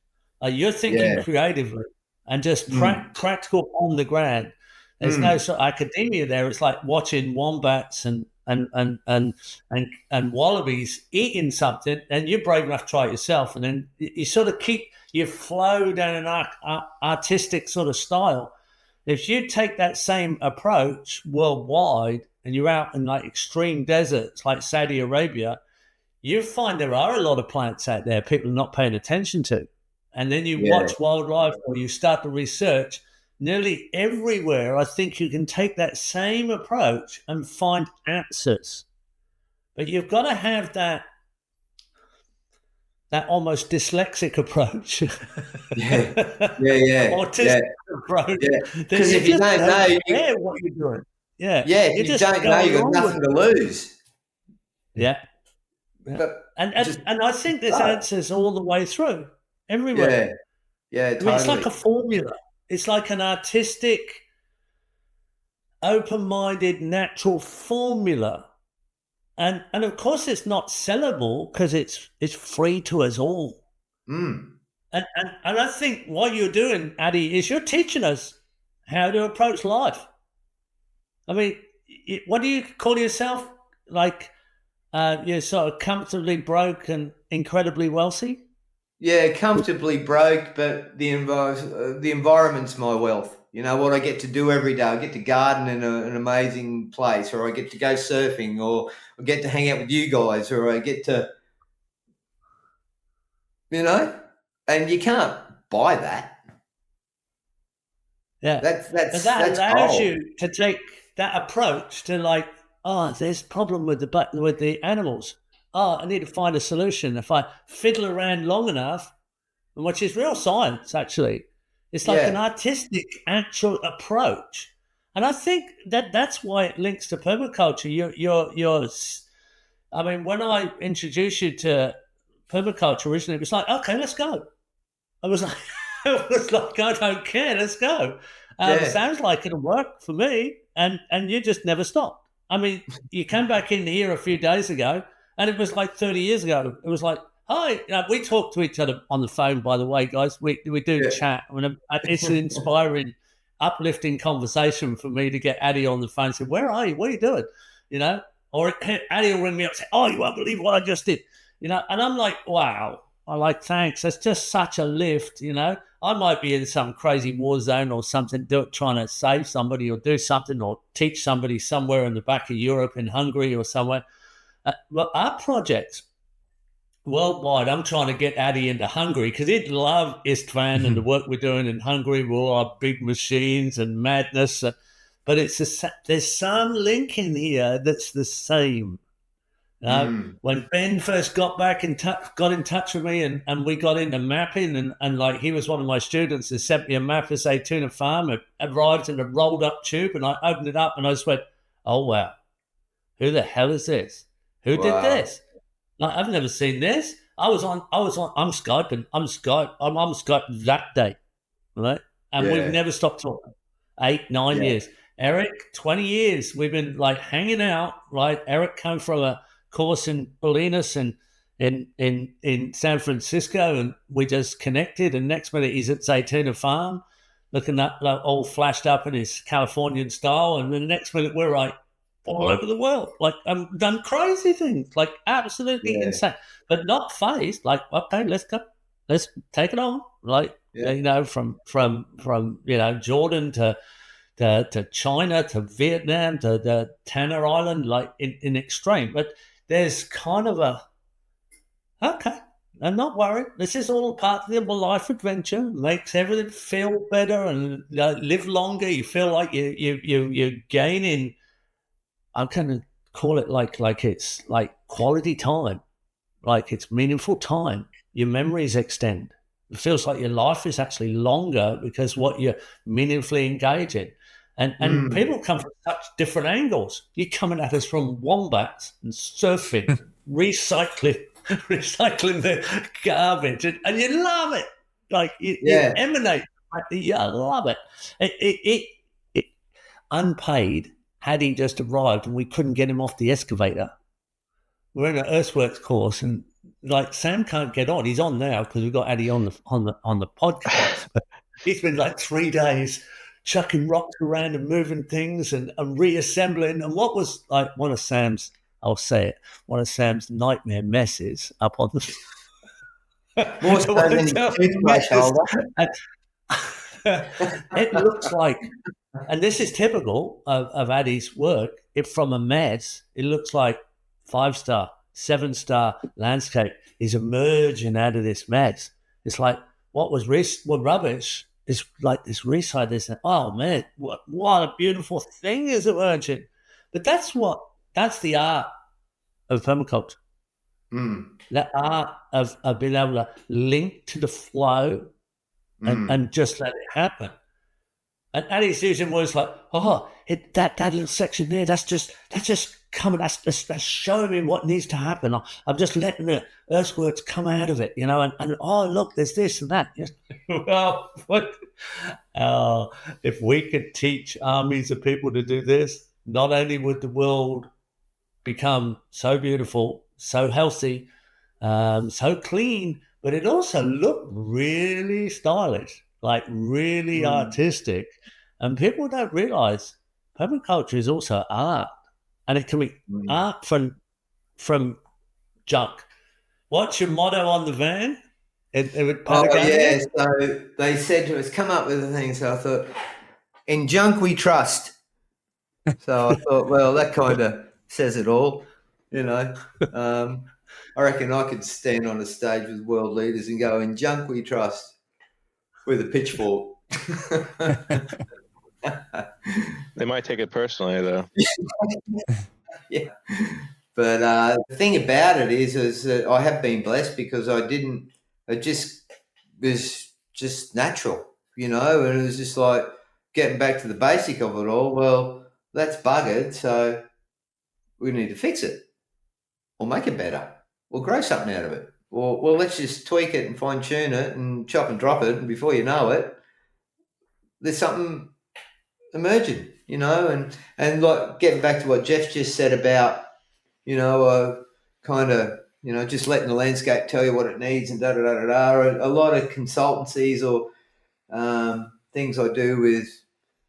You're thinking creatively and just practical on the ground. There's no sort of academia there. It's like watching wombats and wallabies eating something, and you're brave enough to try it yourself, and then you sort of you flow down an artistic sort of style. If you take that same approach worldwide, and you're out in like extreme deserts like Saudi Arabia, you find there are a lot of plants out there people are not paying attention to. And then you watch wildlife, or you start to research. Nearly everywhere, I think you can take that same approach and find answers. But you've got to have that almost dyslexic approach. Autistic approach. Because if you don't know what you're doing. If you don't know, you've got nothing to lose. Yeah. And I think there's answers all the way through, everywhere. Yeah, totally. I mean, it's like a formula. It's like an artistic, open-minded, natural formula. And of course it's not sellable because it's free to us all. And I think what you're doing, Addy, is you're teaching us how to approach life. I mean, what do you call yourself? Like you're sort of comfortably broke and incredibly wealthy? Yeah, comfortably broke, but the environment's my wealth. You know what I get to do every day. I get to garden in an amazing place, or I get to go surfing, or I get to hang out with you guys, or I get to, and you can't buy that. Yeah, That's but that that's allows gold. you to take that approach to like, oh, there's a problem with the animals. Oh, I need to find a solution. If I fiddle around long enough, which is real science, actually, it's like an Yeah. artistic, actual approach. And I think that's why it links to permaculture. I mean, when I introduced you to permaculture originally, it was like, okay, let's go. I was like, I was like, I don't care. Let's go. Yeah. Sounds like it'll work for me, and you just never stopped. I mean, you came back in here a few days ago, and it was like 30 years ago. It was like, hi. We talk to each other on the phone, by the way, guys. We do Yeah. chat. I mean, it's an inspiring, uplifting conversation for me to get Addy on the phone and say, where are you? What are you doing? You know, or Addy will ring me up and say, oh, you won't believe what I just did. You know, and I'm like, wow. I like, thanks. That's just such a lift, you know. I might be in some crazy war zone or something, trying to save somebody or do something or teach somebody somewhere in the back of Europe, in Hungary or somewhere. Well, our projects worldwide, I'm trying to get Addy into Hungary because he'd love Istvan and the work we're doing in Hungary with all our big machines and madness. But there's some link in here that's the same. When Ben first got in touch with me, and we got into mapping, and like he was one of my students that sent me a map of say tuna farm. It arrived in a rolled up tube, and I opened it up, and I just went, "Oh wow, who the hell is this? Who did this? Like, I've never seen this." I'm Skyping that day, right? And we've Yeah. never stopped talking. 8, 9 Yeah. years. Eric, 20 years. We've been like hanging out, right? Eric came from a course in Bolinas and in San Francisco, and we just connected. And next minute, he's at Zaytuna Farm, looking up, like, all flashed up in his Californian style. And then the next minute, we're like all over the world, like done crazy things, like absolutely Yeah. insane, but not phased. Like, okay, let's go, let's take it on. Like, Yeah. you know, from Jordan to China to Vietnam to the Tanner Island, like in extreme. But there's kind of okay, I'm not worried. This is all part of the life adventure. Makes everything feel better and live longer. You feel like you're gaining. I'm going to call it like it's like quality time, like it's meaningful time. Your memories extend. It feels like your life is actually longer because what you're meaningfully engaged in. And people come from such different angles. You're coming at us from wombats and surfing, recycling the garbage, and you love it. Like you emanate. I love it. It unpaid. Had he just arrived and we couldn't get him off the excavator. We're in an earthworks course, and like Sam can't get on. He's on now because we've got Addy on the podcast. But he's been like 3 days chucking rocks around and moving things and reassembling. And what was like one of Sam's nightmare messes up on the More so than toothbrush holder. It looks like, and this is typical of Addy's work, if from a mess, it looks like 5-star, 7-star landscape is emerging out of this mess. It's like what was rubbish is like this reside. This, oh man, what a beautiful thing is emerging. But that's the art of permaculture. The art of being able to link to the flow and just let it happen. And Addy's using words like, "Oh, that little section there, that's just coming. That's showing me what needs to happen. I'm just letting the earthworks come out of it, you know. And oh, look, there's this and that." Well, if we could teach armies of people to do this, not only would the world become so beautiful, so healthy, so clean, but it also looked really stylish, like really artistic. And people don't realize permaculture is also art, and it can be art from junk. What's your motto on the van? in Oh, Patagonia? yeah. So they said to us, come up with a thing. So I thought, in junk we trust. So I thought, well, that kind of says it all, you know. I reckon I could stand on a stage with world leaders and go, in junk we trust, with a pitchfork. They might take it personally, though. Yeah. But the thing about it is that I have been blessed because it just was just natural, you know, and it was just like getting back to the basic of it all. Well, that's buggered, so we need to fix it or make it better or grow something out of it. Or, well, let's just tweak it and fine tune it and chop and drop it. And before you know it, there's something emerging, you know, and like getting back to what Geoff just said about, you know, kind of, you know, just letting the landscape tell you what it needs and da-da-da-da-da. A lot of consultancies or things I do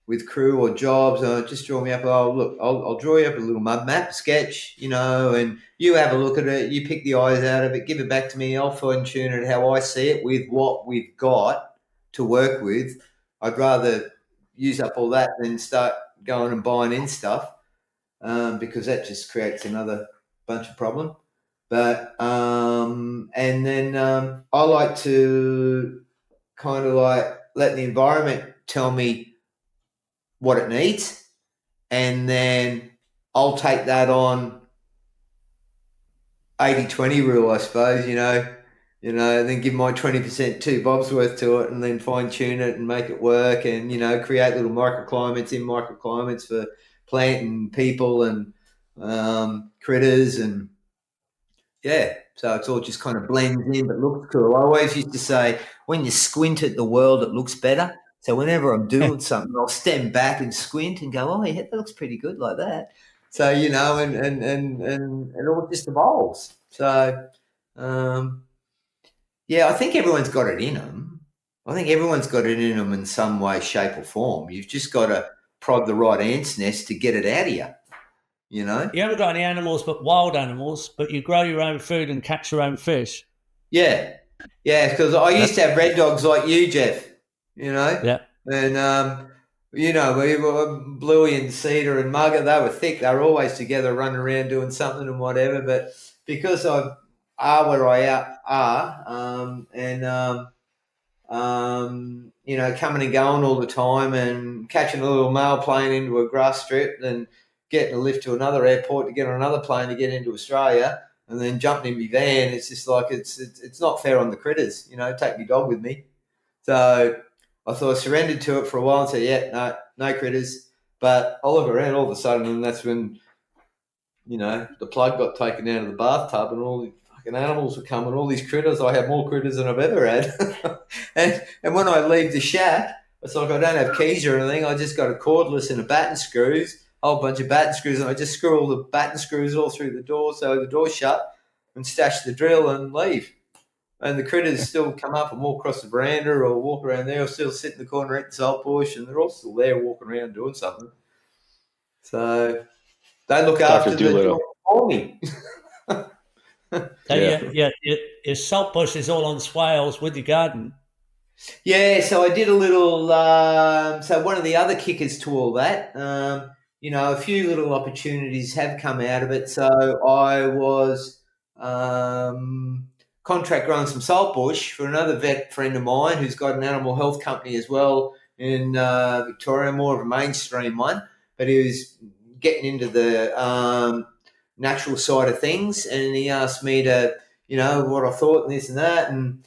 with crew or jobs, just draw me up. Oh, look, I'll draw you up a little mud map sketch, you know, and you have a look at it. You pick the eyes out of it, give it back to me. I'll fine tune it how I see it with what we've got to work with. I'd rather use up all that than start going and buying in stuff because that just creates another bunch of problem. But and then I like to kind of like let the environment tell me what it needs, and then I'll take that on 80-20 rule, I suppose, you know, and then give my 20% two bobs worth to it and then fine tune it and make it work and, you know, create little microclimates for plant and people and critters and, yeah, so it's all just kind of blends in but looks cool. I always used to say, when you squint at the world, it looks better. So whenever I'm doing something, I'll stand back and squint and go, oh, yeah, that looks pretty good like that. So, you know, and it all just evolves. So, yeah, I think everyone's got it in them. I think everyone's got it in them in some way, shape or form. You've just got to prod the right ant's nest to get it out of you, you know? You haven't got any animals but wild animals, but you grow your own food and catch your own fish. Yeah. Yeah, because I used to have red dogs like you, Geoff, you know? Yeah. And, you know, we were Bluey and Cedar and Mugger, they were thick. They were always together running around doing something and whatever. But because I are where I are you know, coming and going all the time and catching a little mail plane into a grass strip and getting a lift to another airport to get on another plane to get into Australia and then jumping in my van, it's just like it's not fair on the critters, you know, take my dog with me. So I thought I surrendered to it for a while and said, yeah, no critters. But I look around all of a sudden and that's when, you know, the plug got taken out of the bathtub and all the fucking animals were coming, all these critters. I have more critters than I've ever had. and when I leave the shack, it's like I don't have keys or anything. I just got a cordless and a batten screws, a whole bunch of batten screws, and I just screw all the batten screws all through the door so the door's shut and stash the drill and leave. And the critters still come up and walk across the veranda or walk around there or still sit in the corner at the salt bush and they're all still there walking around doing something. So they look after the dog for me. Your salt bush is all on swales with your garden. Yeah, so I did a little. So one of the other kickers to all that, you know, a few little opportunities have come out of it. So I was contract growing some salt bush for another vet friend of mine who's got an animal health company as well in Victoria, more of a mainstream one, but he was getting into the natural side of things, and he asked me to, you know, what I thought and this and that, and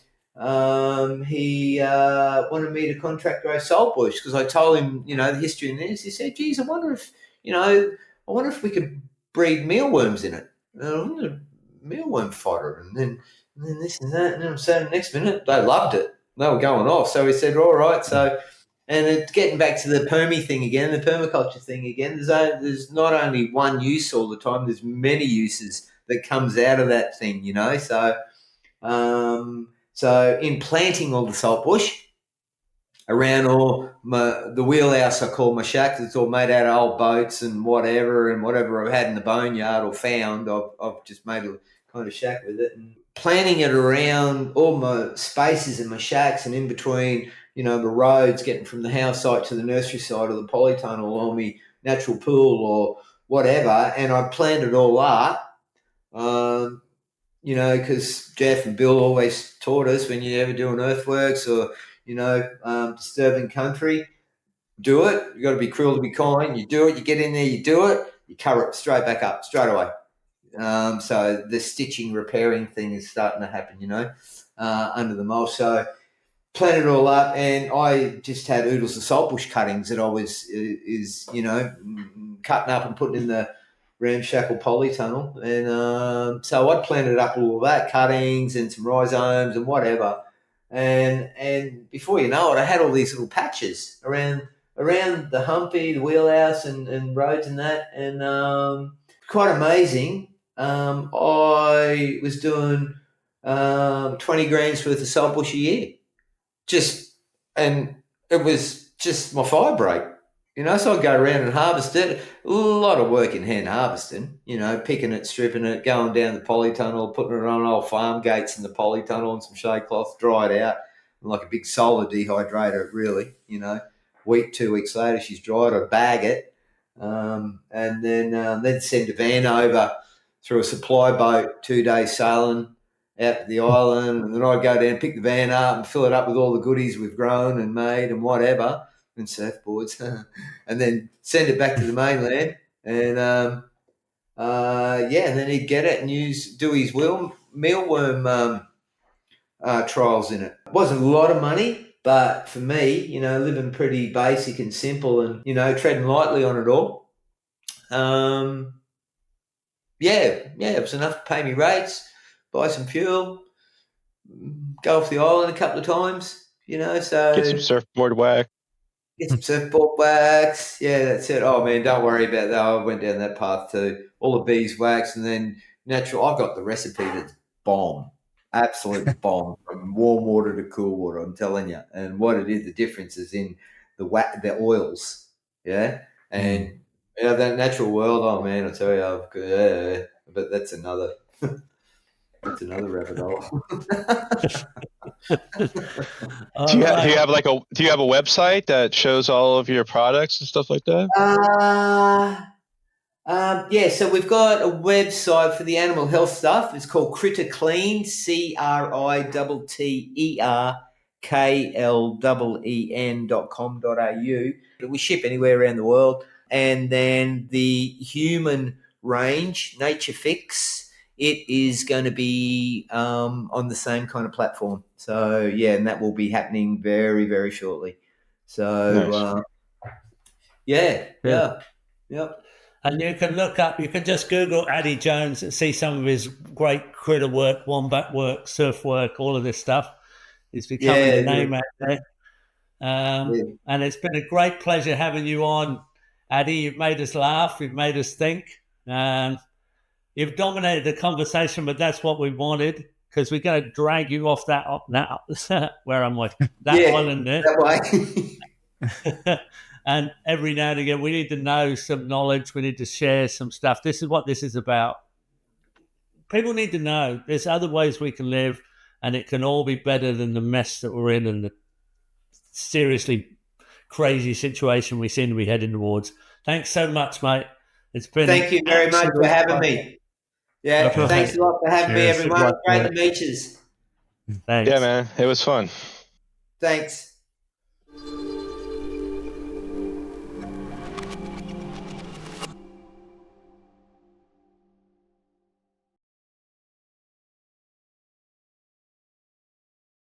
he wanted me to contract grow salt bush because I told him, you know, the history and this. He said, geez, I wonder if we could breed mealworms in it. Mealworm fodder, and then this and that, and then so the next minute they loved it. They were going off. So he said, all right, so. And it's getting back to the permy thing again, the permaculture thing again. There's not only one use all the time. There's many uses that comes out of that thing, you know. So, so in planting all the salt bush around the wheelhouse, I call my shack. It's all made out of old boats and whatever I've had in the boneyard or found. I've just made a kind of shack with it and planning it around all my spaces and my shacks and in between, the roads, getting from the house site to the nursery site or the polytunnel or my natural pool or whatever. And I planned it all up, because Geoff and Bill always taught us when you ever do an earthworks or, disturbing country, do it. You got to be cruel to be kind. You do it, you get in there, you do it, you cover it straight back up, straight away. So the stitching, repairing thing is starting to happen, under the mold. So planned it all up, and I just had oodles of saltbush cuttings that I was cutting up and putting in the ramshackle polytunnel. And so I planted up all that, cuttings and some rhizomes and whatever. And before you know it, I had all these little patches around the humpy, the wheelhouse and roads and that. And quite amazing. I was doing 20 grams worth of saltbush a year. And it was just my fire break, so I'd go around and harvest it. A lot of work in hand harvesting, picking it, stripping it, going down the polytunnel, putting it on old farm gates in the polytunnel and some shade cloth, dry it out, and like a big solar dehydrator, really, 2 weeks later, she's dried, I bag it, and then send a van over through a supply boat, 2 days sailing out to the island, and then I'd go down, pick the van up and fill it up with all the goodies we've grown and made and whatever, and surfboards, and then send it back to the mainland. And and then he'd get it and do his mealworm trials in it. It wasn't a lot of money, but for me, living pretty basic and simple and, treading lightly on it all, it was enough to pay me rates, buy some fuel, go off the island a couple of times, so... Get some surfboard wax. Get some surfboard wax. Yeah, that's it. Oh, man, don't worry about that. I went down that path too. All the beeswax and then natural. I've got the recipe that's bomb. Absolute bomb. From warm water to cool water, I'm telling you. And what it is, the difference is in the oils, yeah? And that natural world, oh, man, I tell you, but that's another... That's another rabbit hole. Do you have a website that shows all of your products and stuff like that? So we've got a website for the animal health stuff. It's called Critter Clean, CRITTERKLEN.com.au. We ship anywhere around the world. And then the human range, Nature Fix, it is going to be on the same kind of platform. So, and that will be happening very, very shortly. So, nice. Yep. And you can just Google Addy Jones and see some of his great critter work, wombat work, surf work, all of this stuff. It's becoming a name out there. And it's been a great pleasure having you on, Addy. You've made us laugh. You've made us think. You've dominated the conversation, but that's what we wanted, because we're going to drag you off that up now. Where am I? That one in there. That way. And every now and again, we need to know some knowledge. We need to share some stuff. This is what this is about. People need to know there's other ways we can live, and it can all be better than the mess that we're in and the seriously crazy situation we seem to be heading towards. Thanks so much, mate. It's been. Thank you very much for having me. Yeah, thanks a lot for having me, everyone. Great to meet you. Thanks. Yeah, man. It was fun. Thanks.